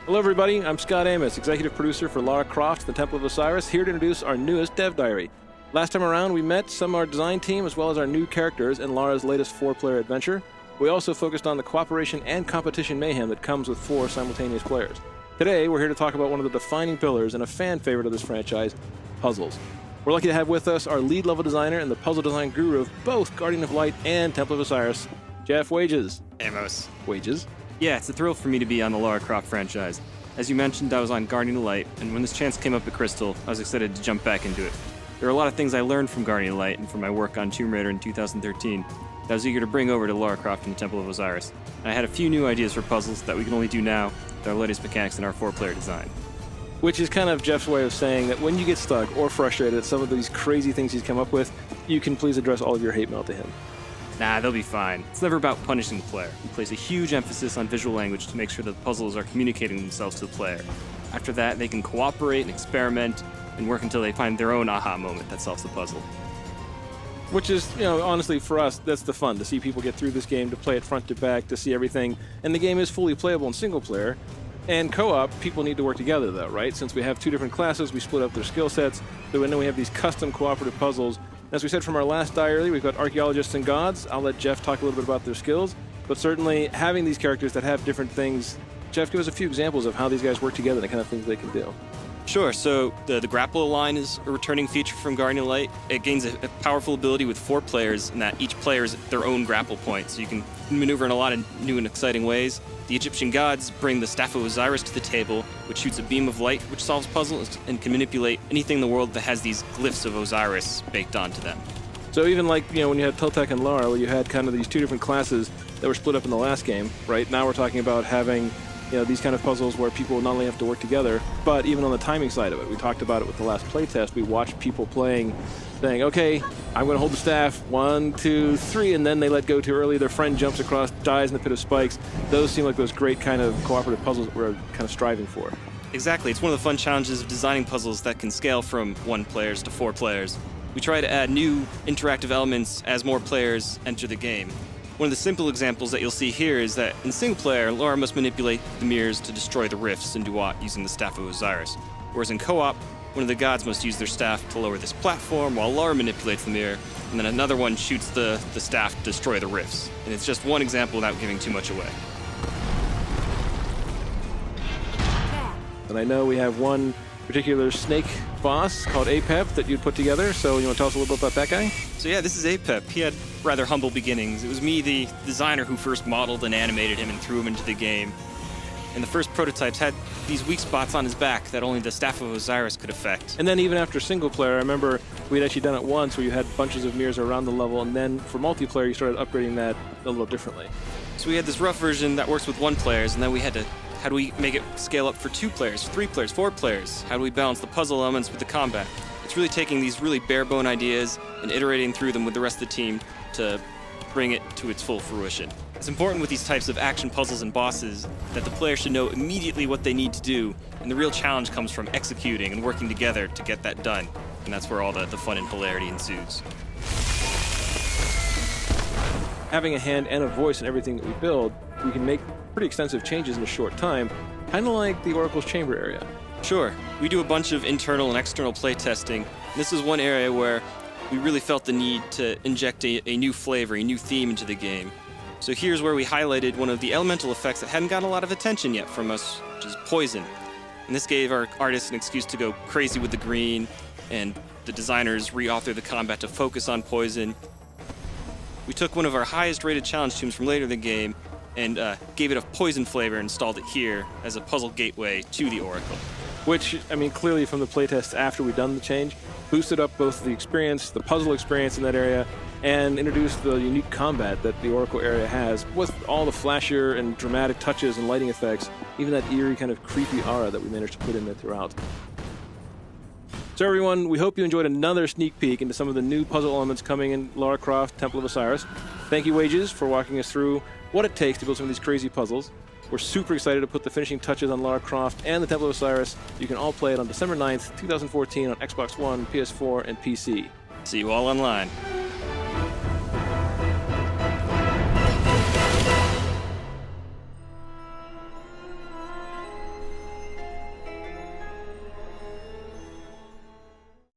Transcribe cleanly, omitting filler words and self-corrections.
Hello everybody, I'm Scott Amos, executive producer for Lara Croft, The Temple of Osiris, here to introduce our newest dev diary. Last time around, we met some of our design team as well as our new characters in Lara's latest 4-player adventure. We also focused on the cooperation and competition mayhem that comes with 4 simultaneous players. Today, we're here to talk about one of the defining pillars and a fan favorite of this franchise, puzzles. We're lucky to have with us our lead level designer and the puzzle design guru of both Guardian of Light and Temple of Osiris, Jeff Wages. Amos. Wages. Yeah, it's a thrill for me to be on the Lara Croft franchise. As you mentioned, I was on Guardian of Light, and when this chance came up at Crystal, I was excited to jump back into it. There are a lot of things I learned from Guardian of Light and from my work on Tomb Raider in 2013 that I was eager to bring over to Lara Croft and the Temple of Osiris. And I had a few new ideas for puzzles that we can only do now with our latest mechanics in our 4-player design. Which is kind of Jeff's way of saying that when you get stuck or frustrated at some of these crazy things he's come up with, you can please address all of your hate mail to him. Nah, they'll be fine. It's never about punishing the player. He places a huge emphasis on visual language to make sure that the puzzles are communicating themselves to the player. After that, they can cooperate and experiment and work until they find their own aha moment that solves the puzzle. Which is, honestly, for us, that's the fun, to see people get through this game, to play it front to back, to see everything. And the game is fully playable in single player. And co-op, people need to work together, though, right? Since we have 2 different classes, we split up their skill sets, so then we have these custom cooperative puzzles. As we said from our last diary, we've got archaeologists and gods. I'll let Jeff talk a little bit about their skills, but certainly having these characters that have different things. Jeff, give us a few examples of how these guys work together and the kind of things they can do. Sure, so the grapple line is a returning feature from Guardian of Light. It gains a powerful ability with 4 players in that each player is their own grapple point, so you can maneuver in a lot of new and exciting ways. The Egyptian gods bring the Staff of Osiris to the table, which shoots a beam of light which solves puzzles and can manipulate anything in the world that has these glyphs of Osiris baked onto them. So even like, when you had Toltec and Lara, where you had kind of these 2 different classes that were split up in the last game, right? Now we're talking about having these kind of puzzles where people not only have to work together, but even on the timing side of it. We talked about it with the last playtest. We watched people playing, saying, okay, I'm going to hold the staff, 1, 2, 3, and then they let go too early. Their friend jumps across, dies in the pit of spikes. Those seem like those great kind of cooperative puzzles that we're kind of striving for. Exactly. It's one of the fun challenges of designing puzzles that can scale from 1 players to 4 players. We try to add new interactive elements as more players enter the game. One of the simple examples that you'll see here is that in single player, Lara must manipulate the mirrors to destroy the rifts in Duat using the Staff of Osiris. Whereas in co-op, one of the gods must use their staff to lower this platform while Lara manipulates the mirror, and then another one shoots the staff to destroy the rifts. And it's just one example without giving too much away. And I know we have one particular snake boss called Apep that you'd put together, so you want to tell us a little bit about that guy? So yeah, this is Apep. He had rather humble beginnings. It was me, the designer, who first modeled and animated him and threw him into the game. And the first prototypes had these weak spots on his back that only the Staff of Osiris could affect. And then even after single player, I remember we'd actually done it once where you had bunches of mirrors around the level, and then for multiplayer you started upgrading that a little differently. So we had this rough version that works with 1 player, and then we had to, how do we make it scale up for 2 players, 3 players, 4 players? How do we balance the puzzle elements with the combat? It's really taking these really bare-bone ideas and iterating through them with the rest of the team to bring it to its full fruition. It's important with these types of action puzzles and bosses that the player should know immediately what they need to do, and the real challenge comes from executing and working together to get that done. And that's where all the fun and hilarity ensues. Having a hand and a voice in everything that we build, we can make pretty extensive changes in a short time, kind of like the Oracle's Chamber area. Sure, we do a bunch of internal and external playtesting. This is one area where we really felt the need to inject a new flavor, a new theme into the game. So here's where we highlighted one of the elemental effects that hadn't gotten a lot of attention yet from us, which is poison. And this gave our artists an excuse to go crazy with the green, and the designers re-authored the combat to focus on poison. We took one of our highest rated challenge tombs from later in the game and gave it a poison flavor and installed it here as a puzzle gateway to the Oracle. Which, clearly from the playtest after we'd done the change, boosted up both the experience, the puzzle experience in that area, and introduced the unique combat that the Oracle area has, with all the flashier and dramatic touches and lighting effects, even that eerie kind of creepy aura that we managed to put in there throughout. So everyone, we hope you enjoyed another sneak peek into some of the new puzzle elements coming in Lara Croft, Temple of Osiris. Thank you, Wages, for walking us through what it takes to build some of these crazy puzzles. We're super excited to put the finishing touches on Lara Croft and the Temple of Osiris. You can all play it on December 9th, 2014 on Xbox One, PS4, and PC. See you all online.